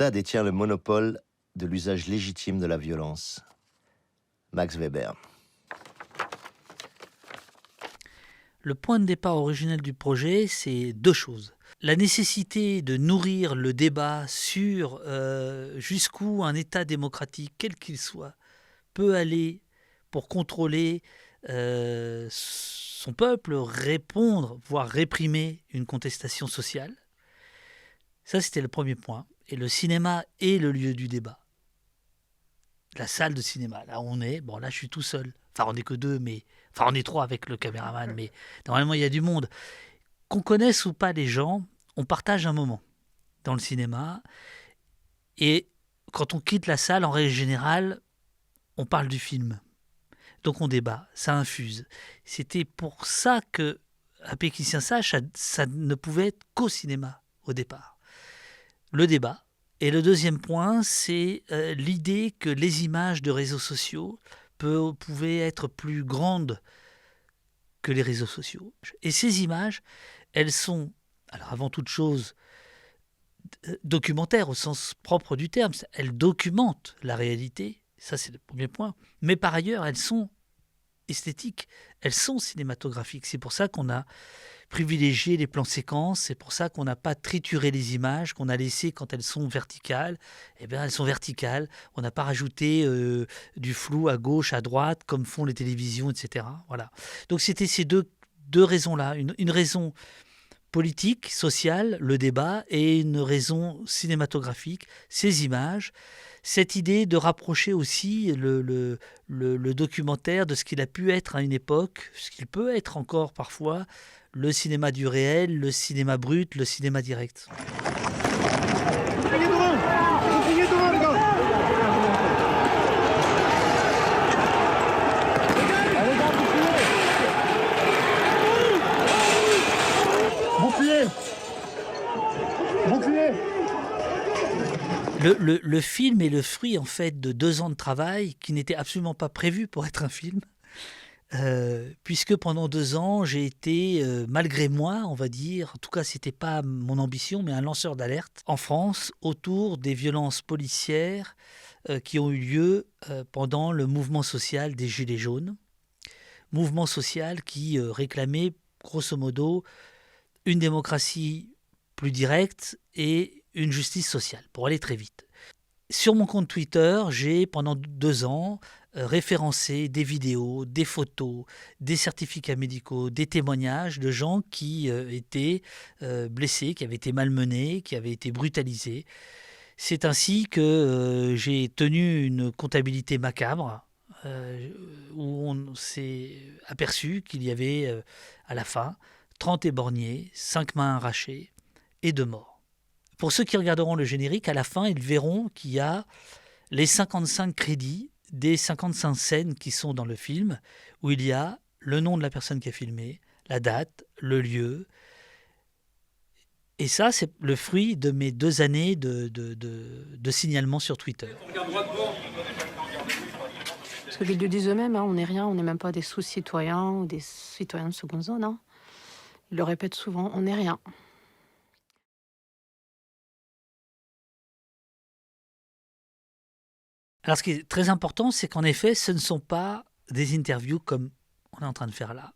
L'État détient le monopole de l'usage légitime de la violence. Max Weber. Le point de départ originel du projet, c'est deux choses. La nécessité de nourrir le débat sur jusqu'où un État démocratique, quel qu'il soit, peut aller pour contrôler son peuple, répondre, voire réprimer une contestation sociale. Ça, c'était le premier point. Et le cinéma est le lieu du débat. La salle de cinéma, là où on est, bon là je suis tout seul. Enfin on n'est que deux, mais enfin on est trois avec le caméraman, mais normalement il y a du monde. Qu'on connaisse ou pas les gens, on partage un moment dans le cinéma. Et quand on quitte la salle, en règle générale, on parle du film. Donc on débat, ça infuse. C'était pour ça que à Pékissien Sage, ça ne pouvait être qu'au cinéma au départ. Le débat. Et le deuxième point, c'est l'idée que les images de réseaux sociaux pouvaient être plus grandes que les réseaux sociaux. Et ces images, elles sont, alors avant toute chose, documentaires au sens propre du terme. Elles documentent la réalité, ça c'est le premier point. Mais par ailleurs, elles sont esthétiques, elles sont cinématographiques. C'est pour ça qu'on a privilégier les plans séquences, c'est pour ça qu'on n'a pas trituré les images, qu'on a laissé quand elles sont verticales, eh bien elles sont verticales, on n'a pas rajouté du flou à gauche, à droite, comme font les télévisions, etc. Voilà. Donc c'était ces deux raisons-là, une raison politique, sociale, le débat, et une raison cinématographique, ces images, cette idée de rapprocher aussi le documentaire de ce qu'il a pu être à une époque, ce qu'il peut être encore parfois, le cinéma du réel, le cinéma brut, le cinéma direct. Le film est le fruit en fait de 2 ans de travail qui n'était absolument pas prévu pour être un film. Puisque pendant 2 ans, j'ai été, malgré moi, on va dire, en tout cas, c'était pas mon ambition, mais un lanceur d'alerte en France autour des violences policières qui ont eu lieu pendant le mouvement social des Gilets jaunes. Mouvement social qui réclamait, grosso modo, une démocratie plus directe et une justice sociale, pour aller très vite. Sur mon compte Twitter, j'ai, pendant 2 ans, référencé des vidéos, des photos, des certificats médicaux, des témoignages de gens qui étaient blessés, qui avaient été malmenés, qui avaient été brutalisés. C'est ainsi que j'ai tenu une comptabilité macabre où on s'est aperçu qu'il y avait à la fin 30 éborgnés, 5 mains arrachées et 2 morts. Pour ceux qui regarderont le générique, à la fin, ils verront qu'il y a les 55 crédits des 55 scènes qui sont dans le film, où il y a le nom de la personne qui a filmé, la date, le lieu. Et ça, c'est le fruit de mes 2 années de signalement sur Twitter. Parce qu'ils le disent eux-mêmes, hein, on n'est rien, on n'est même pas des sous-citoyens ou des citoyens de seconde zone. Hein. Ils le répètent souvent, on n'est rien. Alors ce qui est très important, c'est qu'en effet, ce ne sont pas des interviews comme on est en train de faire là.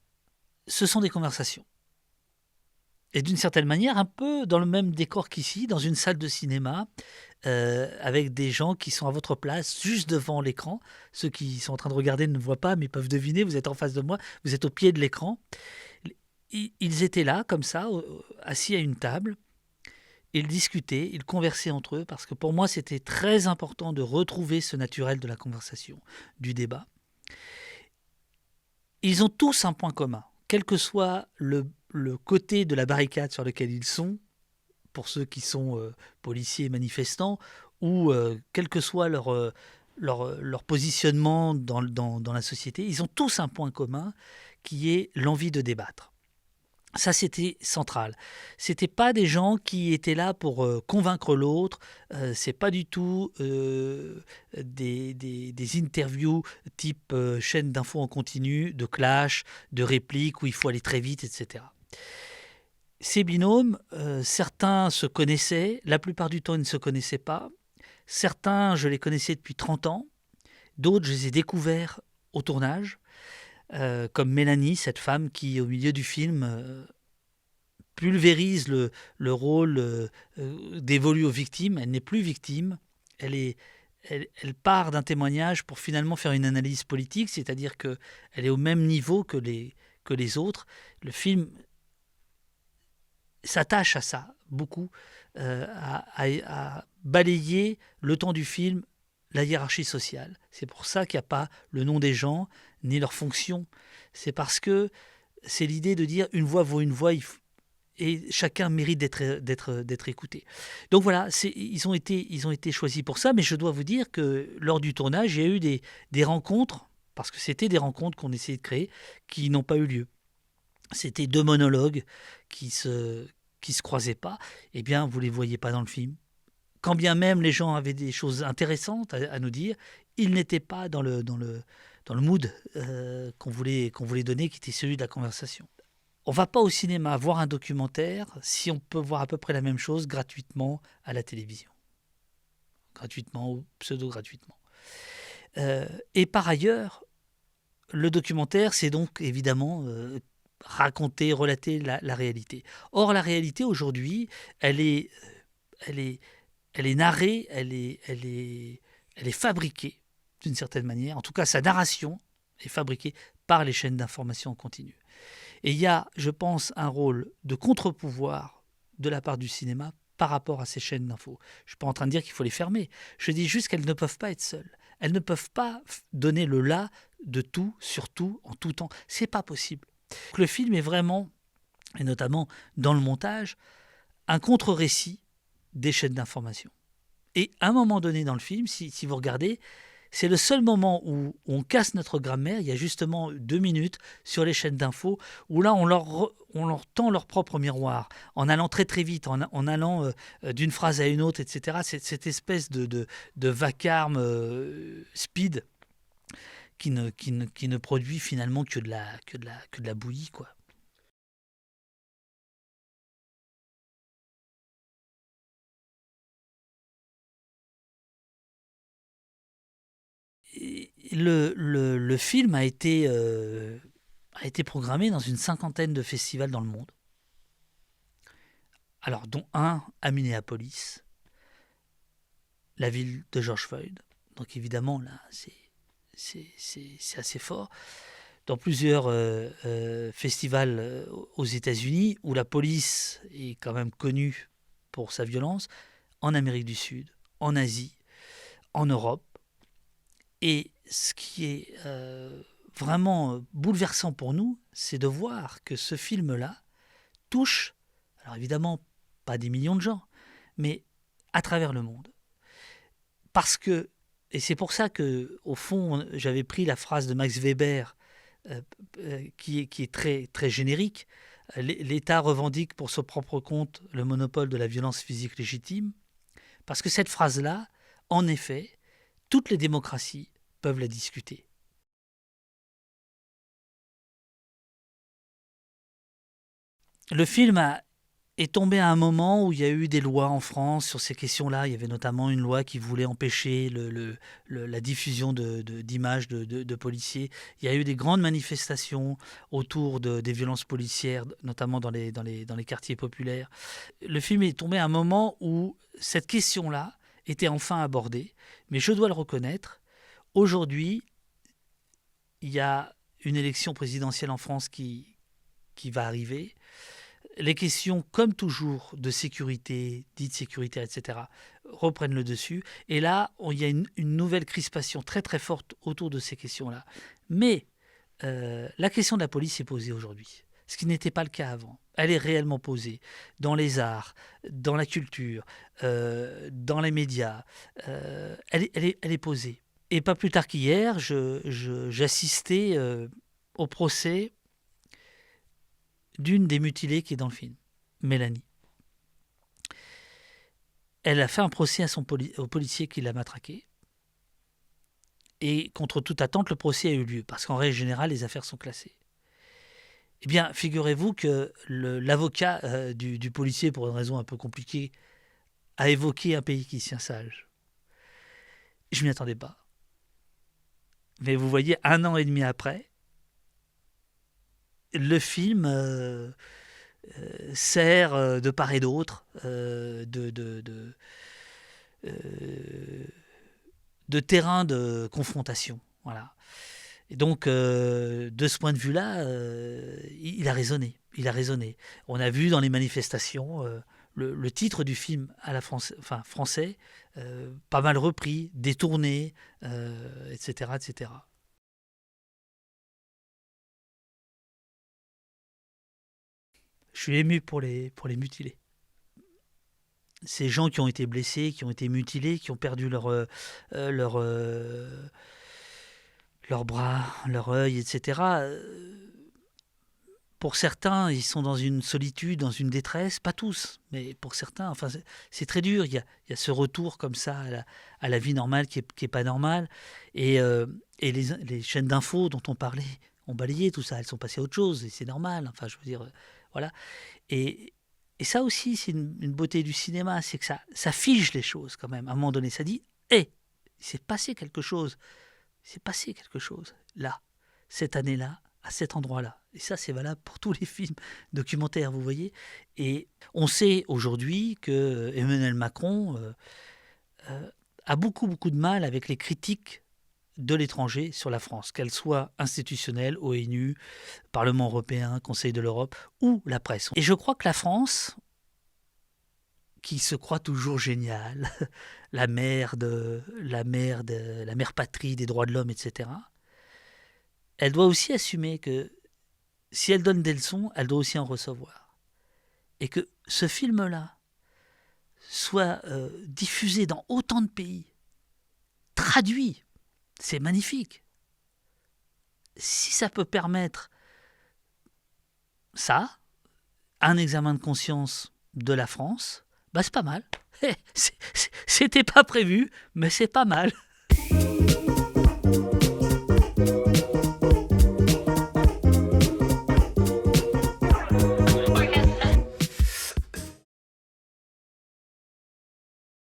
Ce sont des conversations. Et d'une certaine manière, un peu dans le même décor qu'ici, dans une salle de cinéma, avec des gens qui sont à votre place, juste devant l'écran. Ceux qui sont en train de regarder ne voient pas, mais peuvent deviner, vous êtes en face de moi, vous êtes au pied de l'écran. Ils étaient là, comme ça, assis à une table. Ils discutaient, ils conversaient entre eux, parce que pour moi, c'était très important de retrouver ce naturel de la conversation, du débat. Ils ont tous un point commun, quel que soit le côté de la barricade sur lequel ils sont, pour ceux qui sont policiers et manifestants, ou quel que soit leur positionnement dans la société, ils ont tous un point commun qui est l'envie de débattre. Ça, c'était central. C'était pas des gens qui étaient là pour convaincre l'autre. C'est pas du tout des interviews type chaîne d'infos en continu, de clash, de répliques où il faut aller très vite, etc. Ces binômes, certains se connaissaient, la plupart du temps ils ne se connaissaient pas. Certains, je les connaissais depuis 30 ans, d'autres, je les ai découverts au tournage, comme Mélanie, cette femme qui, au milieu du film, pulvérise le rôle dévolu aux victimes. Elle n'est plus victime, elle part d'un témoignage pour finalement faire une analyse politique, c'est-à-dire qu'elle est au même niveau que les autres. Le film s'attache à ça, beaucoup, à balayer le temps du film, la hiérarchie sociale. C'est pour ça qu'il n'y a pas le nom des gens, ni leur fonction. C'est parce que c'est l'idée de dire une voix vaut une voix, et chacun mérite d'être écouté. Donc voilà, ils ont été choisis pour ça, mais je dois vous dire que lors du tournage, il y a eu des rencontres, parce que c'était des rencontres qu'on essayait de créer, qui n'ont pas eu lieu. C'était deux monologues qui se croisaient pas. Eh bien, vous les voyez pas dans le film. Quand bien même les gens avaient des choses intéressantes à nous dire, ils n'étaient pas dans le mood qu'on voulait donner, qui était celui de la conversation. On va pas au cinéma voir un documentaire si on peut voir à peu près la même chose gratuitement à la télévision. Gratuitement ou pseudo-gratuitement. Et par ailleurs, le documentaire, c'est donc évidemment raconter, relater la réalité. Or, la réalité aujourd'hui, elle est narrée, elle est fabriquée d'une certaine manière. En tout cas, sa narration est fabriquée par les chaînes d'information en continu. Et il y a, je pense, un rôle de contre-pouvoir de la part du cinéma par rapport à ces chaînes d'infos. Je ne suis pas en train de dire qu'il faut les fermer. Je dis juste qu'elles ne peuvent pas être seules. Elles ne peuvent pas donner le là de tout, sur tout, en tout temps. C'est pas possible. Le film est vraiment, et notamment dans le montage, un contre-récit des chaînes d'information. Et à un moment donné dans le film, si vous regardez, c'est le seul moment où on casse notre grammaire. Il y a justement 2 minutes sur les chaînes d'infos où là, on leur tend leur propre miroir en allant très très vite, en allant d'une phrase à une autre, etc. Cette espèce de vacarme speed qui ne produit finalement que de la bouillie, quoi. Le film a été programmé dans une 50aine de festivals dans le monde. Alors, dont un à Minneapolis, la ville de George Floyd. Donc évidemment, là, c'est assez fort. Dans plusieurs festivals aux États-Unis, où la police est quand même connue pour sa violence, en Amérique du Sud, en Asie, en Europe. Et ce qui est vraiment bouleversant pour nous, c'est de voir que ce film-là touche, alors évidemment pas des millions de gens, mais à travers le monde. Parce que, et c'est pour ça que, au fond, j'avais pris la phrase de Max Weber, qui est très, très générique. L'État revendique pour son propre compte le monopole de la violence physique légitime. Parce que cette phrase-là, en effet, toutes les démocraties peuvent la discuter. Le film est tombé à un moment où il y a eu des lois en France sur ces questions-là. Il y avait notamment une loi qui voulait empêcher la diffusion d'images de policiers. Il y a eu des grandes manifestations autour des violences policières, notamment dans les quartiers populaires. Le film est tombé à un moment où cette question-là était enfin abordée. Mais je dois le reconnaître, aujourd'hui, il y a une élection présidentielle en France qui va arriver. Les questions, comme toujours, de sécurité, dites sécuritaires, etc., reprennent le dessus. Et là, il y a une nouvelle crispation très très forte autour de ces questions-là. Mais la question de la police est posée aujourd'hui, ce qui n'était pas le cas avant. Elle est réellement posée dans les arts, dans la culture, dans les médias. Elle est posée. Et pas plus tard qu'hier, j'assistais au procès d'une des mutilées qui est dans le film, Mélanie. Elle a fait un procès au policier qui l'a matraquée. Et contre toute attente, le procès a eu lieu, parce qu'en règle générale, les affaires sont classées. Eh bien, figurez-vous que l'avocat du policier, pour une raison un peu compliquée, a évoqué un pays qui se tient sage. Je m'y attendais pas. Mais vous voyez, 1 an et demi après, le film sert de part et d'autre de terrain de confrontation. Voilà. Et donc, de ce point de vue-là, il a raisonné. Il a raisonné. On a vu dans les manifestations le titre du film à la français, pas mal repris, détourné, etc., etc. Je suis ému pour les mutilés. Ces gens qui ont été blessés, qui ont été mutilés, qui ont perdu leur, leurs bras, leur œil, etc. Pour certains, ils sont dans une solitude, dans une détresse, pas tous, mais pour certains, enfin, c'est très dur. Il y a ce retour comme ça à la vie normale qui est pas normale. Et les chaînes d'infos dont on parlait ont balayé tout ça. Elles sont passées à autre chose et c'est normal. Enfin, je veux dire, voilà. Et ça aussi, c'est une beauté du cinéma, c'est que ça fige les choses quand même. À un moment donné, ça dit, hé, il s'est passé quelque chose. Il s'est passé quelque chose, là, cette année-là, à cet endroit-là. Et ça, c'est valable pour tous les films documentaires, vous voyez. Et on sait aujourd'hui que Emmanuel Macron a beaucoup, beaucoup de mal avec les critiques de l'étranger sur la France, qu'elles soient institutionnelles, ONU, Parlement européen, Conseil de l'Europe ou la presse. Et je crois que la France, qui se croit toujours géniale, la mère patrie des droits de l'homme, etc., elle doit aussi assumer que si elle donne des leçons, elle doit aussi en recevoir. Et que ce film-là soit diffusé dans autant de pays, traduit, c'est magnifique. Si ça peut permettre ça, un examen de conscience de la France, bah c'est pas mal. C'était pas prévu, mais c'est pas mal.